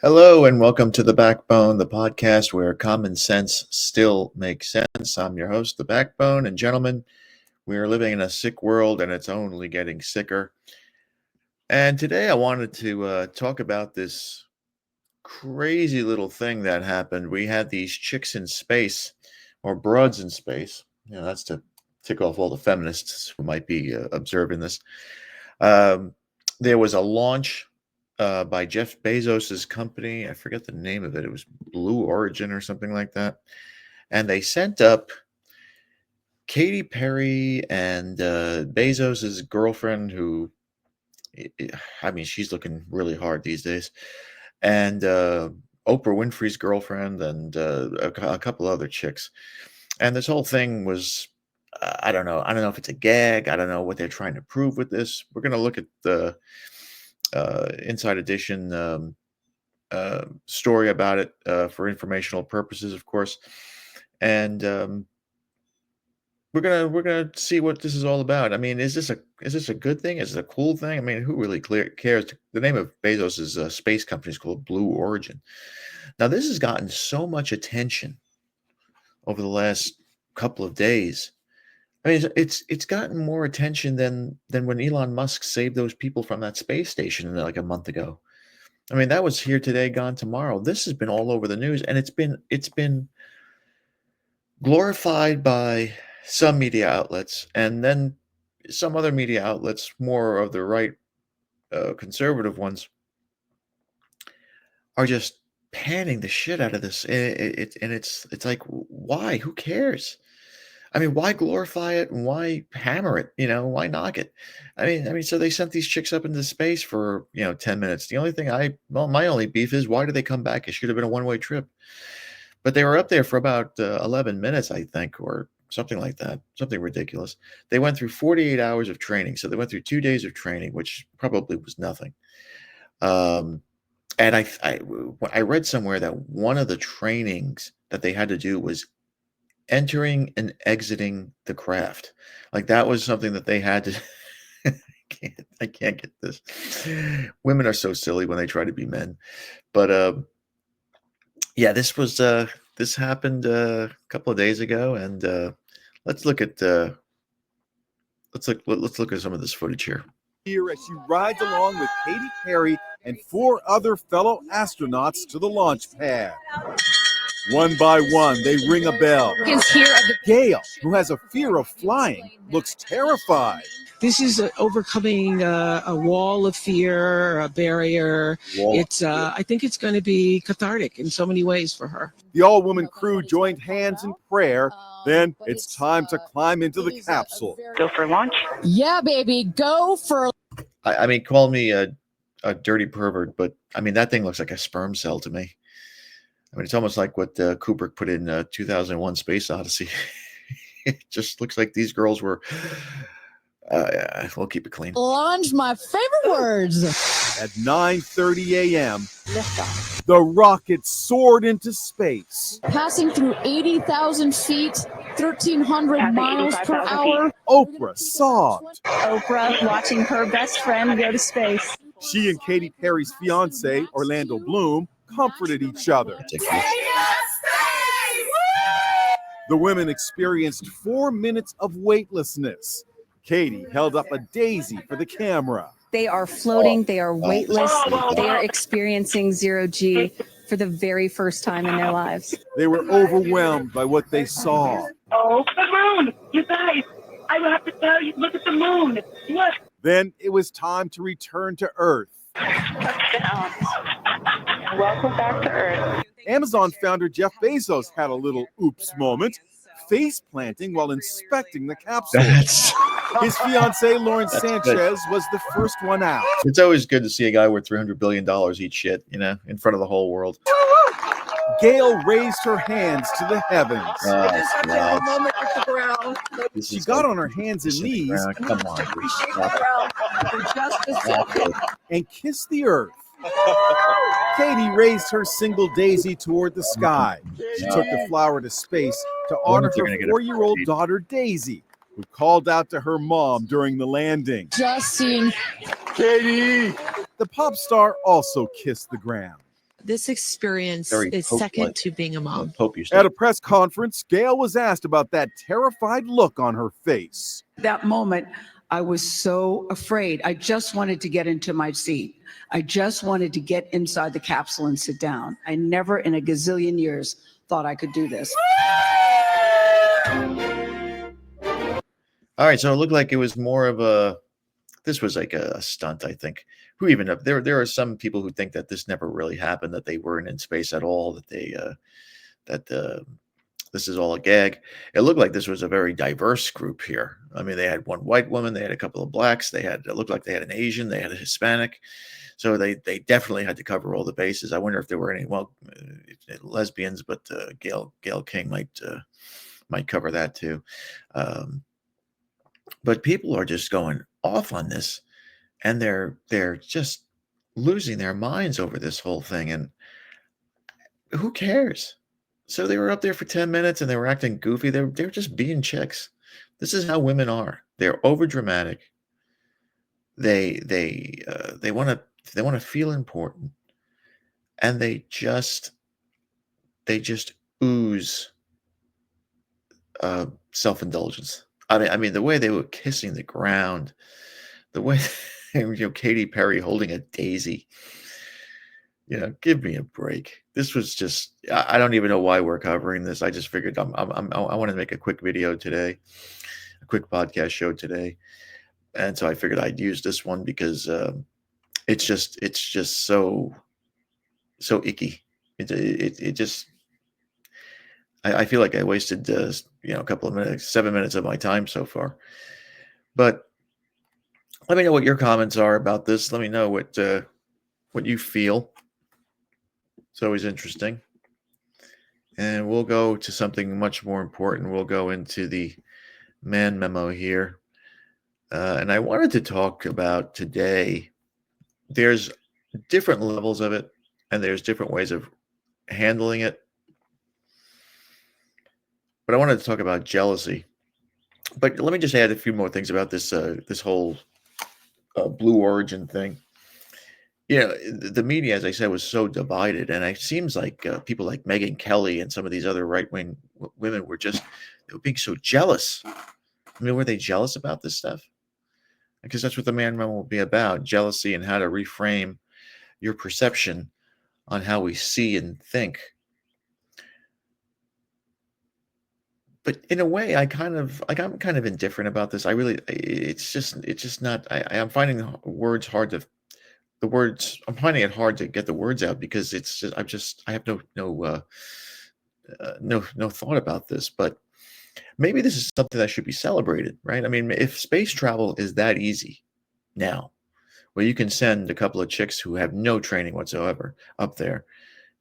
Hello and welcome to The Backbone, the podcast where common sense still makes sense. I'm your host, The Backbone, and gentlemen, we are living in a sick world and it's only getting sicker. And today I wanted to talk about this crazy little thing that happened. We had these chicks in space, or broads in space. That's to tick off all the feminists who might be observing this. Um, there was a launch by Jeff Bezos's company. I forget the name of it. It was Blue Origin or something like that. And they sent up Katy Perry and Bezos's girlfriend, who, I mean, she's looking really hard these days, and Oprah Winfrey's girlfriend, and a couple other chicks. And this whole thing was, I don't know. I don't know if it's a gag. I don't know what they're trying to prove with this. We're going to look at the Inside Edition story about it for informational purposes, of course, and we're gonna see what this is all about. I mean, is this a good thing? Is it a cool thing? I mean, who really cares? The name of Bezos's space company is called Blue Origin. Now, this has gotten so much attention over the last couple of days. I mean, it's gotten more attention than when Elon Musk saved those people from that space station like a month ago. I mean, that was here today, gone tomorrow. This has been all over the news, and it's been glorified by some media outlets, and then some other media outlets, more of the right, conservative ones, are just panning the shit out of this. And it's like, why? Who cares? I mean, why glorify it and why hammer it? Why knock it? I mean, so they sent these chicks up into space for 10 minutes. The only thing my only beef is, why did they come back? It should have been a one-way trip. But they were up there for about 11 minutes, I think, or something like that, something ridiculous. They went through 48 hours of training. So they went through 2 days of training, which probably was nothing. And I read somewhere that one of the trainings that they had to do was entering and exiting the craft. Like, that was something that they had to. I can't get this. Women are so silly when they try to be men. But yeah, this happened a couple of days ago, and let's look at let's look at some of this footage here. Here as she rides along with Katy Perry and 4 other fellow astronauts to the launch pad. One by one, they ring a bell. Gail, who has a fear of flying, looks terrified. This is overcoming a wall of fear, a barrier. I think it's going to be cathartic in so many ways for her. The all-woman crew joined hands in prayer. Then it's time to climb into the capsule. Go for launch? Yeah, baby, go for. I mean, call me a dirty pervert, but I mean, that thing looks like a sperm cell to me. I mean, it's almost like what Kubrick put in 2001: Space Odyssey. It just looks like these girls were. We'll keep it clean. Launch, my favorite words. At 9:30 a.m., the rocket soared into space. Passing through 80,000 feet, 1,300 miles per hour. Oprah sobbed. Oprah watching her best friend go to space. She and Katy Perry's fiance, Orlando Bloom, comforted each other. The women experienced 4 minutes of weightlessness. Katy held up a daisy for the camera. They are floating, they are weightless, they are experiencing zero G for the very first time in their lives. They were overwhelmed by what they saw. Oh, the moon! You guys, I have to tell you, look at the moon. Look. Then it was time to return to Earth. Touchdown. Welcome back to Earth. Amazon founder Jeff Bezos had a little oops moment, face planting while inspecting the capsule. His fiancée, Lauren Sanchez, was the first one out. It's always good to see a guy worth $300 billion eat shit, in front of the whole world. Gail raised her hands to the heavens. She got on her hands and knees Come on, and kissed the earth. Katy raised her single daisy toward the sky. She took the flower to space to honor her 4-year-old daughter, Daisy, who called out to her mom during the landing. Just seeing. Katy! The pop star also kissed the ground. This experience Very is Pope-like. second to being a mom. Pope used At to. a press conference, Gail was asked about that terrified look on her face. That moment, I was so afraid. I just wanted to get into my seat. I just wanted to get inside the capsule and sit down. I never in a gazillion years thought I could do this. All right, so it looked like it was more of a. This was like a stunt, I think. Who even know? There are some people who think that this never really happened, that they weren't in space at all, that this is all a gag. It looked like this was a very diverse group here. I mean, they had one white woman, they had a couple of blacks, it looked like they had an Asian, they had a Hispanic. So they definitely had to cover all the bases. I wonder if there were any lesbians, but Gail King might cover that too. But people are just going off on this, and they're just losing their minds over this whole thing. And who cares? So they were up there for 10 minutes and they were acting goofy. They're just being chicks. This is how women are. They're over dramatic. They want to feel important, and they just ooze self-indulgence. I mean, the way they were kissing the ground, the way Katy Perry holding a daisy. Give me a break. This was just, I don't even know why we're covering this. I just figured I wanted to make a quick video today, a quick podcast show today. And so I figured I'd use this one because it's just so icky. It just, I feel like I wasted, a couple of minutes, 7 minutes of my time so far. But let me know what your comments are about this. Let me know what you feel. It's always interesting. And we'll go to something much more important. We'll go into the man memo here. And I wanted to talk about today, there's different levels of it, and there's different ways of handling it. But I wanted to talk about jealousy. But let me just add a few more things about this whole Blue Origin thing. The media, as I said, was so divided, and it seems like people like Megyn Kelly and some of these other right-wing women were being so jealous. I mean, were they jealous about this stuff? Because that's what the man memo will be about: jealousy and how to reframe your perception on how we see and think. But in a way, I'm kind of indifferent about this. It's just not. I'm finding words hard to. I'm finding it hard to get the words out because it's just. I have no thought about this. But maybe this is something that should be celebrated, right? I mean, if space travel is that easy now, where you can send a couple of chicks who have no training whatsoever up there,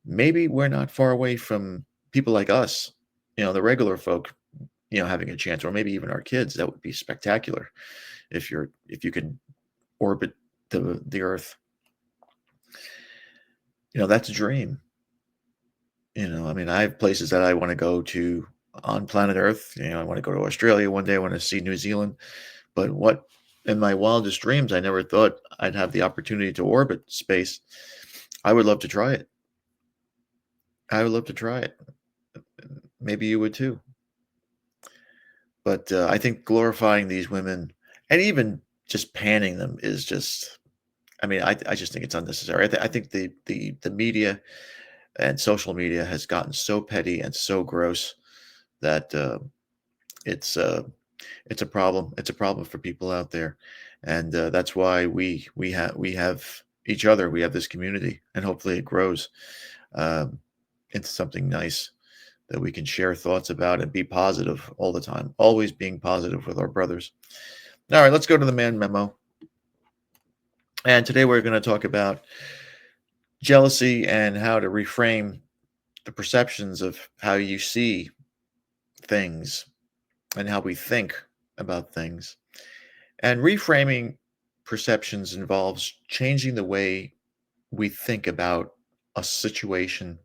maybe we're not far away from people like us. The regular folk, having a chance, or maybe even our kids. That would be spectacular if you could orbit the Earth. That's a dream. I mean, I have places that I want to go to on planet Earth. I want to go to Australia one day. I want to see New Zealand. But what in my wildest dreams, I never thought I'd have the opportunity to orbit space. I would love to try it. Maybe you would too. But I think glorifying these women and even just panning them is just, I mean, I just think it's unnecessary. I think the media and social media has gotten so petty and so gross that it's a problem. It's a problem for people out there. And that's why we have each other. We have this community, and hopefully it grows into something nice that we can share thoughts about and be positive all the time, always being positive with our brothers. All right, let's go to the man memo. And today we're going to talk about jealousy and how to reframe the perceptions of how you see things and how we think about things. And reframing perceptions involves changing the way we think about a situation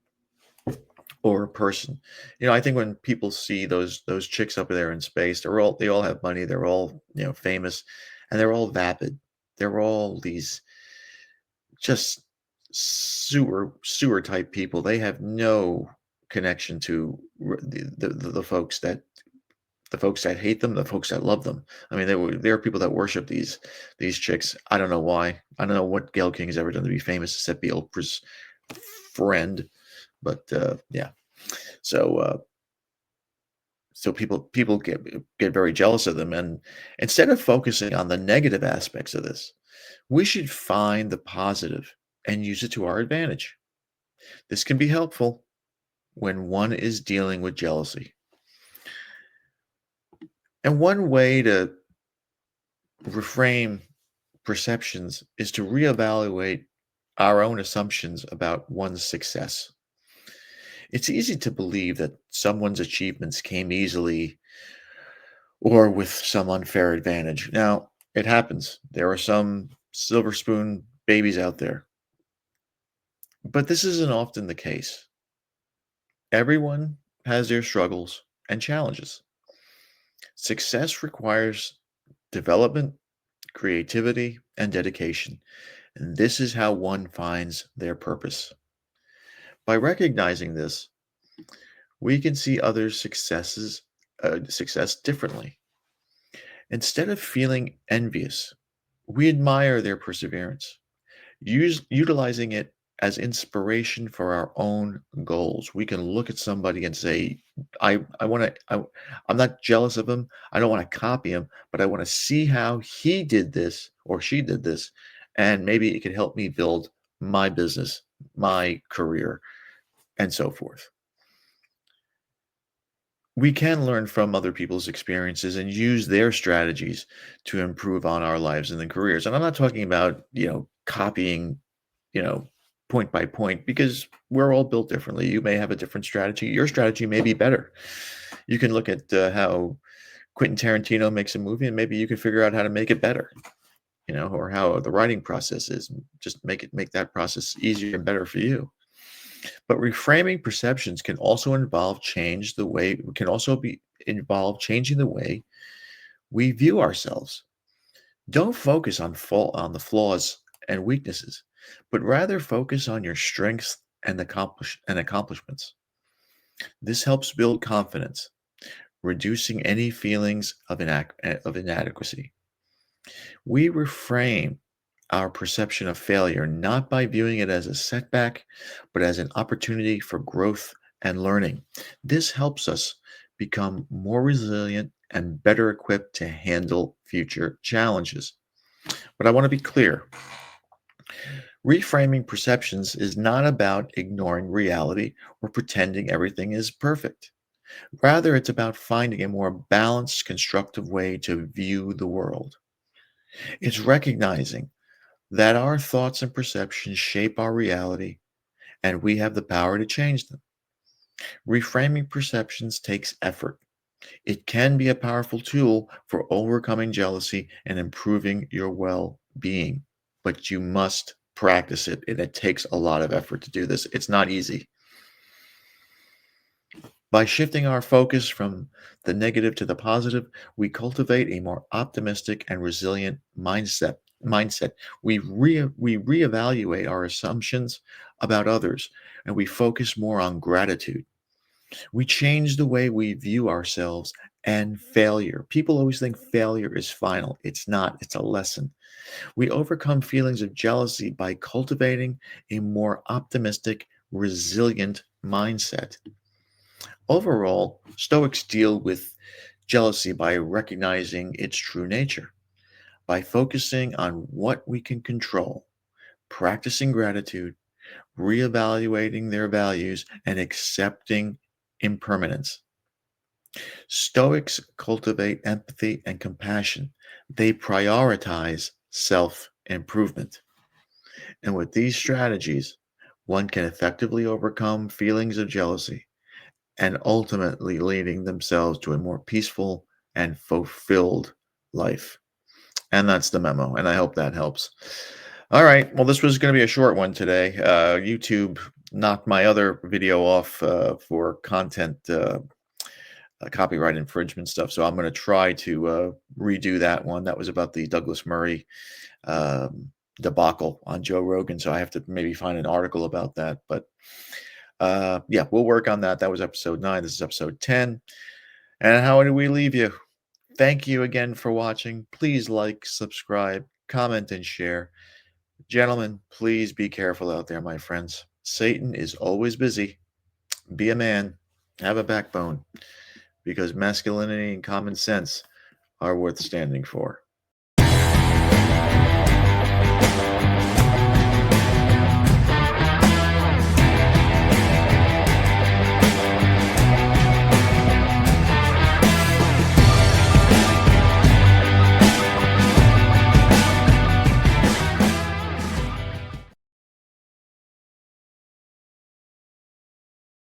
or a person. I think when people see those chicks up there in space, they all have money, they're all famous, and they're all vapid. They're all these just sewer type people. They have no connection to the folks that hate them, the folks that love them. I mean, there are people that worship these chicks. I don't know why. I don't know what Gayle King has ever done to be famous except be Oprah's friend. But yeah, so people get very jealous of them, and instead of focusing on the negative aspects of this, we should find the positive and use it to our advantage. This can be helpful when one is dealing with jealousy. And one way to reframe perceptions is to reevaluate our own assumptions about one's success. It's easy to believe that someone's achievements came easily or with some unfair advantage. Now, it happens. There are some silver spoon babies out there. But this isn't often the case. Everyone has their struggles and challenges. Success requires development, creativity, and dedication. And this is how one finds their purpose. By recognizing this, we can see others' success differently. Instead of feeling envious, we admire their perseverance, utilizing it as inspiration for our own goals. We can look at somebody and say, I'm not jealous of him. I don't want to copy him, but I want to see how he did this or she did this. And maybe it could help me build my business, my career, and so forth. We can learn from other people's experiences and use their strategies to improve on our lives and careers. And I'm not talking about, copying, point by point, because we're all built differently. You may have a different strategy. Your strategy may be better. You can look at how Quentin Tarantino makes a movie, and maybe you can figure out how to make it better, or how the writing process is. Just make that process easier and better for you. But reframing perceptions can also involve changing the way we view ourselves. Don't focus on the flaws and weaknesses, but rather focus on your strengths and accomplishments. This helps build confidence, reducing any feelings of inadequacy. We reframe our perception of failure not by viewing it as a setback, but as an opportunity for growth and learning. This helps us become more resilient and better equipped to handle future challenges. But I want to be clear. Reframing perceptions is not about ignoring reality or pretending everything is perfect. Rather, it's about finding a more balanced, constructive way to view the world. It's recognizing that our thoughts and perceptions shape our reality, and we have the power to change them. Reframing perceptions takes effort. It can be a powerful tool for overcoming jealousy and improving your well-being, but you must practice it, and it takes a lot of effort to do this. It's not easy. By shifting our focus from the negative to the positive, we cultivate a more optimistic and resilient mindset. We reevaluate our assumptions about others, and we focus more on gratitude. We change the way we view ourselves and failure. People always think failure is final. It's not. It's a lesson. We overcome feelings of jealousy by cultivating a more optimistic, resilient mindset. Overall, Stoics deal with jealousy by recognizing its true nature, by focusing on what we can control, practicing gratitude, reevaluating their values, and accepting impermanence. Stoics cultivate empathy and compassion. They prioritize self-improvement. And with these strategies, one can effectively overcome feelings of jealousy and ultimately leading themselves to a more peaceful and fulfilled life. And that's the memo, and I hope that helps. All right, well, this was going to be a short one today. YouTube knocked my other video off for content copyright infringement stuff, so I'm going to try to redo that one. That was about the Douglas Murray debacle on Joe Rogan. So I have to maybe find an article about that. But yeah, we'll work on that. That was episode 9. This is episode 10. And how do we leave you? Thank you again for watching. Please like, subscribe, comment, and share. Gentlemen, please be careful out there, my friends. Satan is always busy. Be a man. Have a backbone. Because masculinity and common sense are worth standing for.